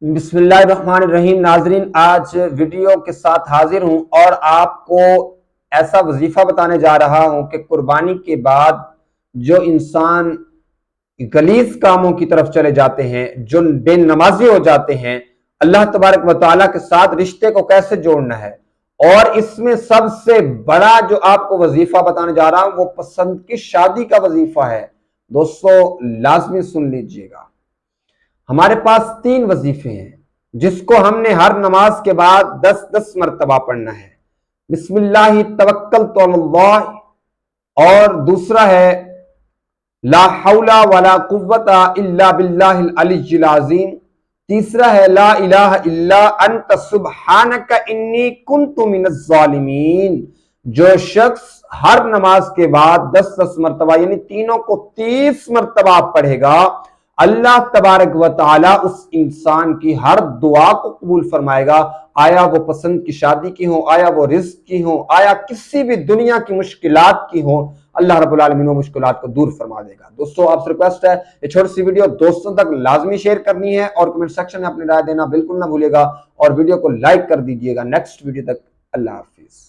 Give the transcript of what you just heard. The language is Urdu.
بسم اللہ الرحمن الرحیم۔ ناظرین، آج ویڈیو کے ساتھ حاضر ہوں اور آپ کو ایسا وظیفہ بتانے جا رہا ہوں کہ قربانی کے بعد جو انسان غلیظ کاموں کی طرف چلے جاتے ہیں، جو بے نمازی ہو جاتے ہیں، اللہ تبارک و تعالیٰ کے ساتھ رشتے کو کیسے جوڑنا ہے، اور اس میں سب سے بڑا جو آپ کو وظیفہ بتانے جا رہا ہوں وہ پسند کی شادی کا وظیفہ ہے۔ دوستو لازمی سن لیجئے گا۔ ہمارے پاس 3 وظیفے ہیں جس کو ہم نے ہر نماز کے بعد 10 مرتبہ پڑھنا ہے۔ بسم اللہ توکلت علی اللہ، اور دوسرا ہے لا حول ولا قوت الا باللہ العلی العظیم، تیسرا ہے لا الہ الا انت سبحانک انی کنت من الظالمین۔ جو شخص ہر نماز کے بعد 10 مرتبہ یعنی تینوں کو 30 مرتبہ پڑھے گا، اللہ تبارک و تعالیٰ اس انسان کی ہر دعا کو قبول فرمائے گا، آیا وہ پسند کی شادی کی ہوں، آیا وہ رزق کی ہوں، آیا کسی بھی دنیا کی مشکلات کی ہوں، اللہ رب العالمین وہ مشکلات کو دور فرما دے گا۔ دوستو آپ سے ریکویسٹ ہے یہ چھوٹی سی ویڈیو دوستوں تک لازمی شیئر کرنی ہے، اور کمنٹ سیکشن میں اپنی رائے دینا بالکل نہ بھولے گا، اور ویڈیو کو لائک کر دیجئے گا۔ نیکسٹ ویڈیو تک اللہ حافظ۔